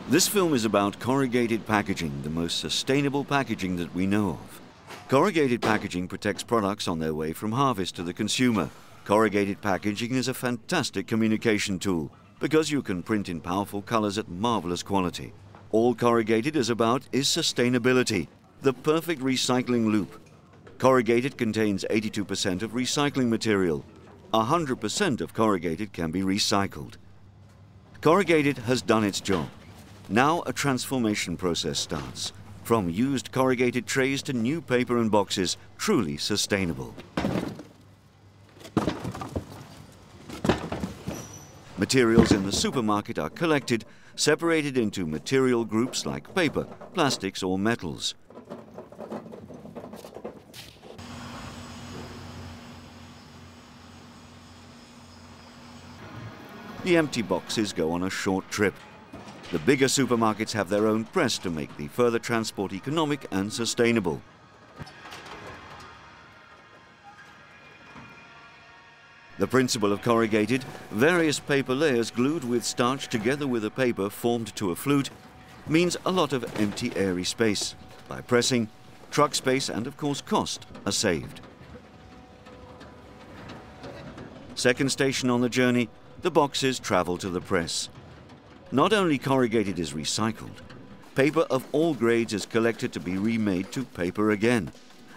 This film is about corrugated packaging, the most sustainable packaging that we know of. Corrugated packaging protects products on their way from harvest to the consumer. Corrugated packaging is a fantastic communication tool because you can print in powerful colors at marvelous quality. All corrugated is about is sustainability, the perfect recycling loop. Corrugated contains 82% of recycling material. 100% of corrugated can be recycled. Corrugated has done its job. Now a transformation process starts. From used corrugated trays to new paper and boxes, truly sustainable. Materials in the supermarket are collected, separated into material groups like paper, plastics or metals. The empty boxes go on a short trip. The bigger supermarkets have their own press to make the further transport economic and sustainable. The principle of corrugated, various paper layers glued with starch together with a paper formed to a flute, means a lot of empty airy space. By pressing, truck space and of course cost are saved. Second station on the journey, the boxes travel to the press. Not only corrugated is recycled, paper of all grades is collected to be remade to paper again.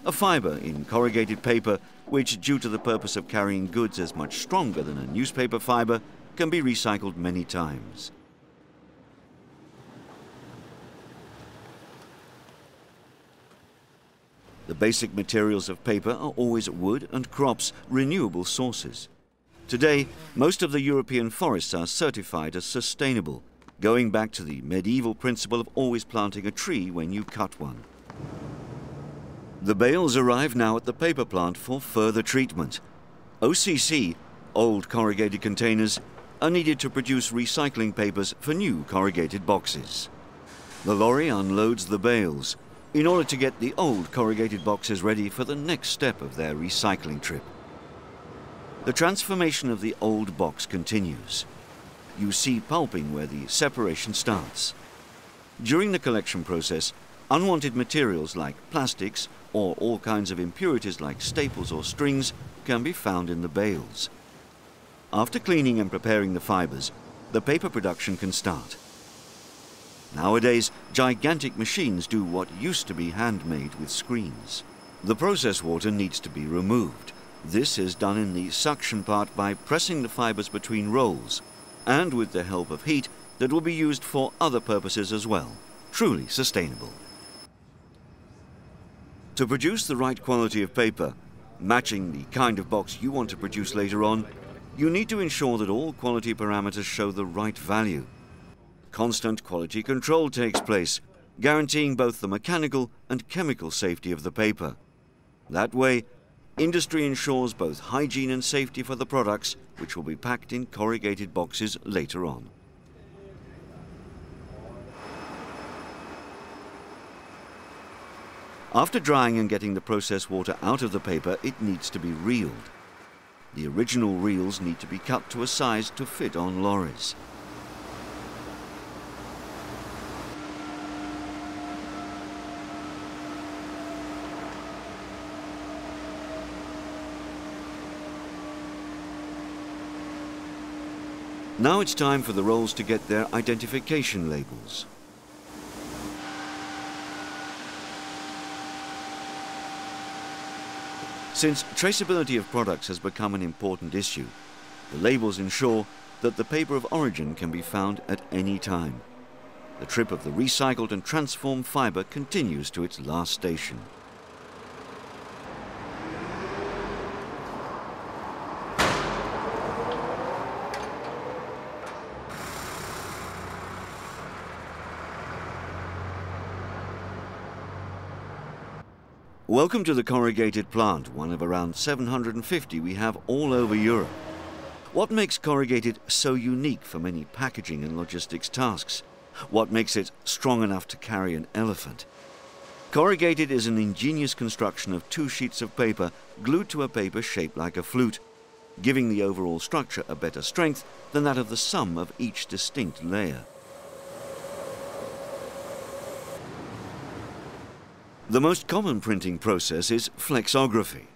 A fiber in corrugated paper, which due to the purpose of carrying goods is much stronger than a newspaper fiber, can be recycled many times. The basic materials of paper are always wood and crops, renewable sources. Today, most of the European forests are certified as sustainable, going back to the medieval principle of always planting a tree when you cut one. The bales arrive now at the paper plant for further treatment. OCC, old corrugated containers, are needed to produce recycling papers for new corrugated boxes. The lorry unloads the bales in order to get the old corrugated boxes ready for the next step of their recycling trip. The transformation of the old box continues. You see pulping where the separation starts. During the collection process, unwanted materials like plastics or all kinds of impurities like staples or strings can be found in the bales. After cleaning and preparing the fibers, the paper production can start. Nowadays, gigantic machines do what used to be handmade with screens. The process water needs to be removed. This is done in the suction part by pressing the fibers between rolls and with the help of heat that will be used for other purposes as well. Truly sustainable. To produce the right quality of paper, matching the kind of box you want to produce later on, you need to ensure that all quality parameters show the right value. Constant quality control takes place, guaranteeing both the mechanical and chemical safety of the paper. That way, industry ensures both hygiene and safety for the products, which will be packed in corrugated boxes later on. After drying and getting the process water out of the paper, it needs to be reeled. The original reels need to be cut to a size to fit on lorries. Now it's time for the rolls to get their identification labels. Since traceability of products has become an important issue, the labels ensure that the paper of origin can be found at any time. The trip of the recycled and transformed fiber continues to its last station. Welcome to the corrugated plant, one of around 750 we have all over Europe. What makes corrugated so unique for many packaging and logistics tasks? What makes it strong enough to carry an elephant? Corrugated is an ingenious construction of two sheets of paper glued to a paper shaped like a flute, giving the overall structure a better strength than that of the sum of each distinct layer. The most common printing process is flexography.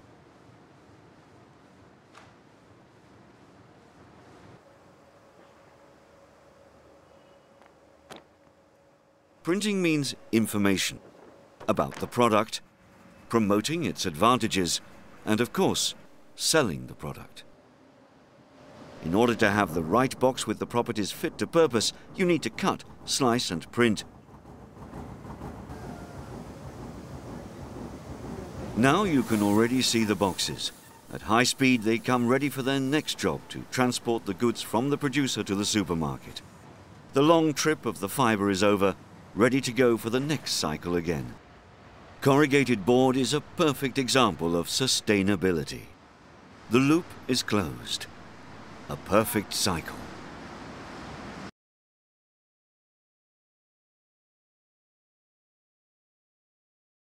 Printing means information about the product, promoting its advantages, and of course, selling the product. In order to have the right box with the properties fit to purpose, you need to cut, slice, and print. Now you can already see the boxes. At high speed, they come ready for their next job to transport the goods from the producer to the supermarket. The long trip of the fiber is over, ready to go for the next cycle again. Corrugated board is a perfect example of sustainability. The loop is closed. A perfect cycle.